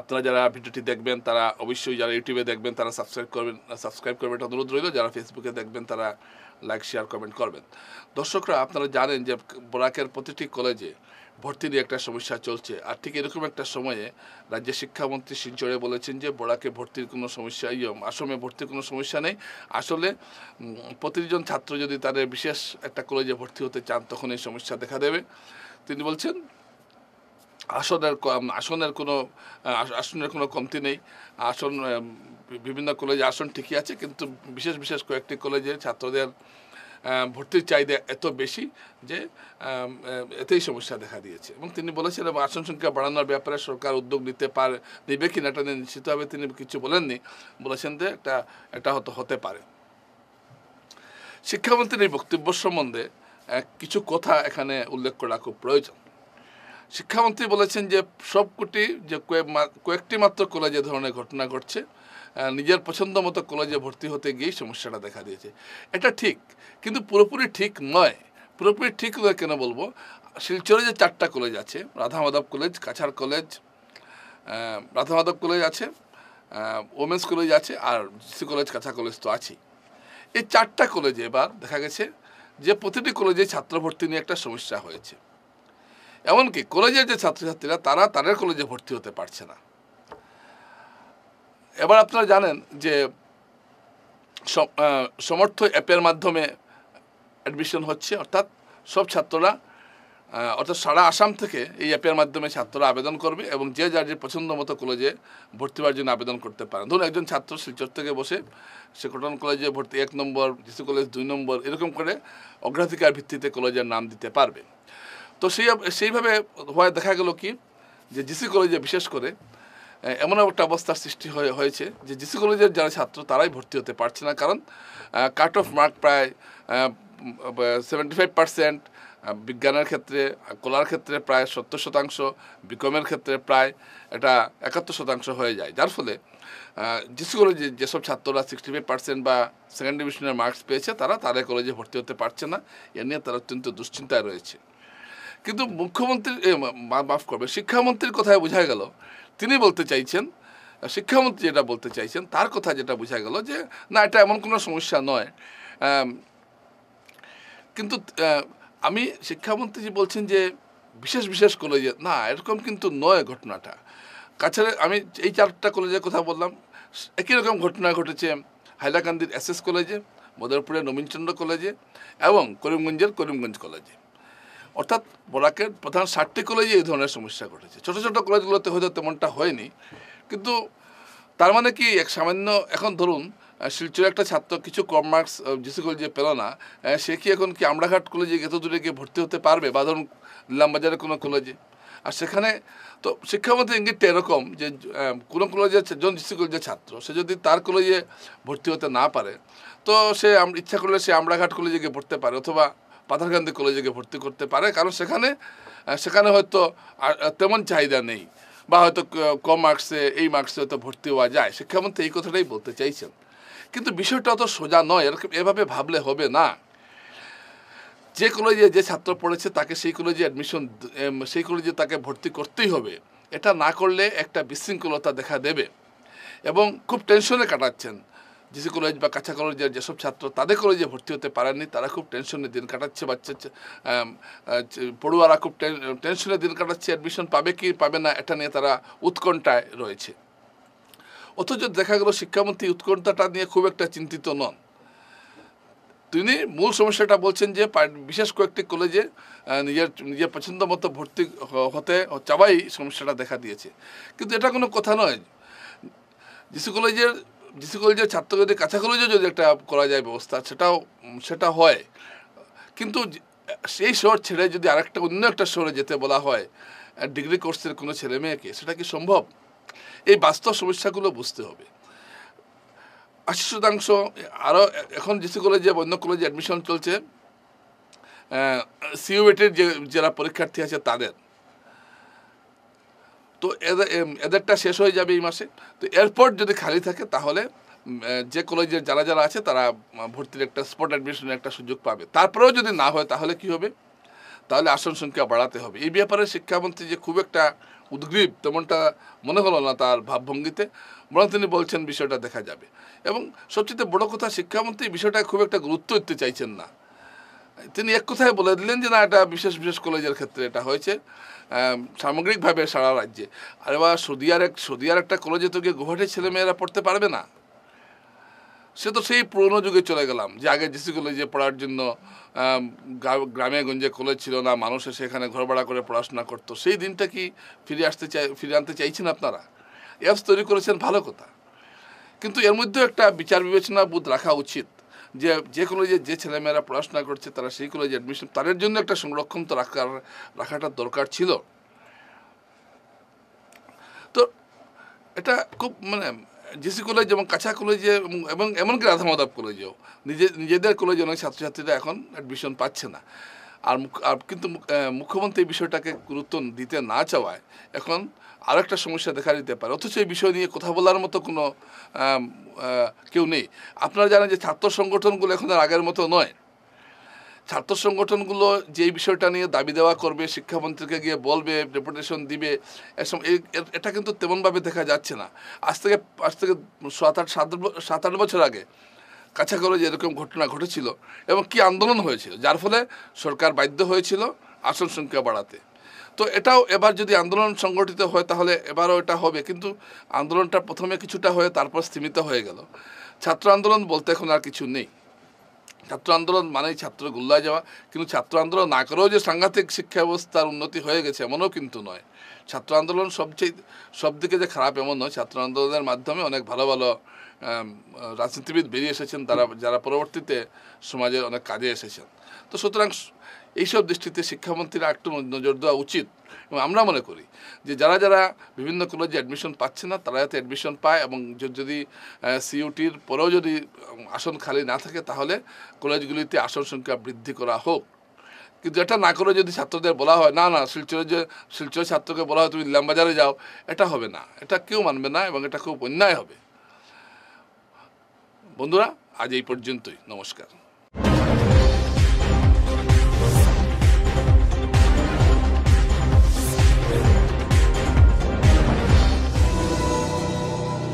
আপনারা যারা ভিডিওটি দেখবেন তারা অবশ্যই, যারা ইউটিউবে দেখবেন তারা সাবস্ক্রাইব করবেন, এটা অনুরোধ রইল। যারা ফেসবুকে দেখবেন তারা লাইক, শেয়ার, কমেন্ট করবেন। দর্শকরা, আপনারা জানেন যে বরাকের প্রতিটি কলেজে ভর্তি নিয়ে একটা সমস্যা চলছে। আর ঠিক এরকম একটা সময়ে রাজ্যের শিক্ষামন্ত্রী শিলচরে বলেছেন যে বরাকে ভর্তির কোনো সমস্যা, আসামে ভর্তির কোনো সমস্যা নেই। আসলে প্রতিজন ছাত্র যদি তাদের বিশেষ একটা কলেজে ভর্তি হতে চান তখন এই সমস্যা দেখা দেবে। তিনি বলছেন আসনের কোনো কমতি নেই। আসন বিভিন্ন কলেজে আসন ঠিকই আছে, কিন্তু বিশেষ কয়েকটি কলেজে ছাত্রদের ভর্তির চাহিদা এত বেশি যে এতেই সমস্যা দেখা দিয়েছে। এবং তিনি বলেছেন এবং আসন সংখ্যা বাড়ানোর ব্যাপারে সরকার উদ্যোগ নেবে কিনা এটা নিয়ে নিশ্চিতভাবে তিনি কিছু বলেননি। বলেছেন যে এটা হতে পারে। শিক্ষামন্ত্রীর এই বক্তব্য সম্বন্ধে কিছু কথা এখানে উল্লেখ করা খুব প্রয়োজন। শিক্ষামন্ত্রী বলেছেন যে কয়েকটি মাত্র কলেজে ধরনের ঘটনা ঘটছে, নিজের পছন্দ মতো কলেজে ভর্তি হতে গিয়েই সমস্যাটা দেখা দিয়েছে। এটা ঠিক, কিন্তু পুরোপুরি ঠিক নয়। পুরোপুরি ঠিক নয় কেন বলবো? শিলচরে যে 4টা কলেজ আছে, Radha Madhab college, Cachar college, Radha Madhab college আছে, ওমেন্স কলেজ আছে, আর জিসি কলেজ, কাছাড় কলেজ তো আছেই। এই 4টা কলেজে এবার দেখা গেছে যে প্রতিটি কলেজে ছাত্র ভর্তি নিয়ে একটা সমস্যা হয়েছে। এমনকি কলেজের যে ছাত্রছাত্রীরা তারা তাদের কলেজে ভর্তি হতে পারছে না। এবার আপনারা জানেন যে সমর্থ অ্যাপের মাধ্যমে অ্যাডমিশন হচ্ছে, অর্থাৎ সব ছাত্ররা, অর্থাৎ সারা আসাম থেকে এই অ্যাপের মাধ্যমে ছাত্ররা আবেদন করবে এবং যে যার যে পছন্দ মতো কলেজে ভর্তি হওয়ার জন্য আবেদন করতে পারেন। ধরুন একজন ছাত্র শিলচর থেকে বসে সে কটন কলেজে ভর্তি 1 নম্বর, জিসি কলেজ 2 নম্বর, এরকম করে অগ্রাধিকার ভিত্তিতে কলেজের নাম দিতে পারবে। তো সেইভাবে হয়ে দেখা গেল কি যে জিসি কলেজে বিশেষ করে এমন একটা অবস্থার সৃষ্টি হয়েছে যে জিসি কলেজের যারা ছাত্র তারাই ভর্তি হতে পারছে না, কারণ কাট অফ মার্ক প্রায় 75%, বিজ্ঞানের ক্ষেত্রে, কলার ক্ষেত্রে প্রায় 70%, বিকমের ক্ষেত্রে প্রায় এটা 71% হয়ে যায়। যার ফলে জিসি কলেজে যেসব ছাত্ররা 65% বা সেকেন্ড ডিভিশনের মার্কস পেয়েছে তারা তাদের কলেজে ভর্তি হতে পারছে না। এ নিয়ে তারা অত্যন্ত দুশ্চিন্তায় রয়েছে। কিন্তু শিক্ষামন্ত্রীর কথায় বোঝা গেল তিনি বলতে চাইছেন, শিক্ষামন্ত্রী যেটা বলতে চাইছেন তার কথা যেটা বোঝা গেল যে না, এটা এমন কোনো সমস্যা নয়। কিন্তু আমি শিক্ষামন্ত্রী যে বলছেন যে বিশেষ কলেজে, না, এরকম কিন্তু নয় ঘটনাটা। কাছাড়ে আমি এই 4টা কলেজের কথা বললাম, একই রকম ঘটনা ঘটেছে হাইলাকান্দির SS কলেজে, মদরপুরের নবীনচন্দ্র কলেজে এবং করিমগঞ্জের করিমগঞ্জ কলেজে। অর্থাৎ বরাকের প্রধান 7টি কলেজে এই ধরনের সমস্যা ঘটেছে। ছোটো কলেজগুলোতে হয়তো তেমনটা হয়নি, কিন্তু তার মানে কি এক সামান্য, এখন ধরুন শিলচরের একটা ছাত্র কিছু কম মার্কস জিসি কলেজে পেল না, সে কি এখন কি আমরাঘাট কলেজে এত দূরে গিয়ে ভর্তি হতে পারবে, বা ধরুন ইলামবাজারের কোনো কলেজে? আর সেখানে তো শিক্ষামন্ত্রী ইঙ্গিতটা এরকম যে কোনো কলেজের জন জিসি কলেজের ছাত্র সে যদি তার কলেজে ভর্তি হতে না পারে তো সে ইচ্ছা করলে সে আমরাঘাট কলেজে গিয়ে পড়তে পারে অথবা পাথারকান্দি কলেজে গিয়ে ভর্তি করতে পারে, কারণ সেখানে হয়তো তেমন চাহিদা নেই, বা হয়তো কম মার্কসে এই মার্কসে হয়তো ভর্তি হওয়া যায়। শিক্ষামন্ত্রী এই কথাটাই বলতে চাইছেন, কিন্তু বিষয়টা অত সোজা নয়। এভাবে ভাবলে হবে না। যে কলেজে যে ছাত্র পড়েছে তাকে সেই কলেজে সেই কলেজে তাকে ভর্তি করতেই হবে। এটা না করলে একটা বিশৃঙ্খলতা দেখা দেবে এবং খুব টেনশনে কাটাচ্ছেন জিসি কলেজ বা কাছা কলেজের যেসব ছাত্র তাদের কলেজে ভর্তি হতে পারেননি, তারা খুব টেনশনে দিন কাটাচ্ছে। পড়ুয়ারা খুব টেনশনে দিন কাটাচ্ছে, অ্যাডমিশন পাবে কি পাবে না এটা নিয়ে তারা উৎকণ্ঠায় রয়েছে। অথচ দেখা গেল শিক্ষামন্ত্রী উৎকণ্ঠাটা নিয়ে খুব একটা চিন্তিত নন। তিনি মূল সমস্যাটা বলছেন যে বিশেষ কয়েকটি কলেজে নিজের পছন্দ মতো ভর্তি হতে চাওয়াই সমস্যাটা দেখা দিয়েছে। কিন্তু এটা কোনো কথা নয়। জিসি কলেজের ছাত্র যদি কাছা কলেজে যদি একটা করা যায় ব্যবস্থা, সেটা হয়, কিন্তু সেই শহর ছেড়ে যদি আরেকটা অন্য একটা শহরে যেতে বলা হয় ডিগ্রি কোর্সের কোনো ছেলে মেয়েকে, সেটা কি সম্ভব? এই বাস্তব সমস্যাগুলো বুঝতে হবে। 80% আরও এখন জিসি কলেজে অন্য কলেজে অ্যাডমিশন চলছে সিইউএটির যারা পরীক্ষার্থী আছে তাদের, তো এদেরটা শেষ হয়ে যাবে এই মাসে। তো এরপর যদি খালি থাকে তাহলে যে কলেজের যারা আছে তারা ভর্তির একটা স্পট অ্যাডমিশনের একটা সুযোগ পাবে। তারপরেও যদি না হয় তাহলে কি হবে? তাহলে আসন সংখ্যা বাড়াতে হবে। এই ব্যাপারে শিক্ষামন্ত্রী যে খুব একটা উদ্গ্রীব তেমনটা মনে হলো না তার ভাবভঙ্গিতে, বরং তিনি বলছেন বিষয়টা দেখা যাবে। এবং সবচেয়ে বড় কথা, শিক্ষামন্ত্রী বিষয়টা খুব একটা গুরুত্ব দিতে চাইছেন না। তিনি এক কথায় বলে দিলেন যে না, এটা বিশেষ বিশেষ কলেজের ক্ষেত্রে এটা হয়েছে, সামগ্রিকভাবে সারা রাজ্যে। আর এবার সদিয়ার একটা কলেজে তো গিয়ে গুয়াহাটির ছেলেমেয়েরা পড়তে পারবে না। সে তো সেই পুরোনো যুগে চলে গেলাম, যে আগে জিসি কলেজে পড়ার জন্য গ্রামে গঞ্জে কলেজ ছিল না, মানুষ এসে এখানে ঘর ভাড়া করে পড়াশোনা করতো। সেই দিনটা কি ফিরে আনতে চাইছেন আপনারা? অ্যাপস তৈরি করেছেন, ভালো কথা, কিন্তু এর মধ্যেও একটা বিচার বিবেচনা বোধ রাখা উচিত, যে কলেজে যে ছেলেমেয়েরা পড়াশোনা করছে তারা সেই কলেজে অ্যাডমিশন, তাদের জন্য একটা সংরক্ষণ তো রাখাটা দরকার ছিল। তো এটা খুব জিসি কলেজ এবং কাছা কলেজে এবং এমনকি রাধা মাধব কলেজেও নিজেদের কলেজে অনেক ছাত্রছাত্রীরা এখন অ্যাডমিশন পাচ্ছে না। আর কিন্তু মুখ্যমন্ত্রী এই বিষয়টাকে গুরুত্ব দিতে না চাওয়ায় এখন আরও একটা সমস্যা দেখা দিতে পারে। অথচ এই বিষয় নিয়ে কথা বলার মতো কোনো কেউ নেই। আপনারা জানেন যে ছাত্র সংগঠনগুলো এখন আর আগের মতো নয়। ছাত্র সংগঠনগুলো যে বিষয়টা নিয়ে দাবি দেওয়া করবে, শিক্ষামন্ত্রীকে গিয়ে বলবে, ডেপুটেশন দিবে, এটা কিন্তু তেমনভাবে দেখা যাচ্ছে না। আজ থেকে 7-8 বছর আগে কাছা কলেজে এরকম ঘটনা ঘটেছিল এবং কি আন্দোলন হয়েছিল, যার ফলে সরকার বাধ্য হয়েছিল আসন সংখ্যা বাড়াতে। তো এটাও এবার যদি আন্দোলন সংগঠিত হয় তাহলে এবারও এটা হবে, কিন্তু আন্দোলনটা প্রথমে কিছুটা হয়ে তারপর স্থিমিত হয়ে গেল। ছাত্র আন্দোলন বলতে এখন আর কিছু নেই। ছাত্র আন্দোলন মানেই ছাত্র গোল্লায় যাওয়া, কিন্তু ছাত্র আন্দোলন না করেও যে সাংঘাতিক শিক্ষা ব্যবস্থার উন্নতি হয়ে গেছে এমনও কিন্তু নয়। ছাত্র আন্দোলন সব দিকে যে খারাপ এমন নয়। ছাত্র আন্দোলনের মাধ্যমে অনেক ভালো ভালো রাজনীতিবিদ বেরিয়ে এসেছেন, যারা পরবর্তীতে সমাজের অনেক কাজে এসেছেন। তো সুতরাং এইসব দৃষ্টিতে শিক্ষামন্ত্রীরা একটু নজর দেওয়া উচিত। এবং আমরা মনে করি যে যারা বিভিন্ন কলেজে অ্যাডমিশন পাচ্ছে না তারা যাতে অ্যাডমিশন পায়, এবং যদি সিইউটির পরেও যদি আসন খালি না থাকে তাহলে কলেজগুলিতে আসন সংখ্যা বৃদ্ধি করা হোক। কিন্তু এটা না করে যদি ছাত্রদের বলা হয় না শিলচরের ছাত্রকে বলা হয় তুমি ইলামবাজারে যাও, এটা হবে না, এটা কেউ মানবে না এবং এটা খুব অন্যায় হবে। বন্ধুরা, আজ এই পর্যন্তই। নমস্কার।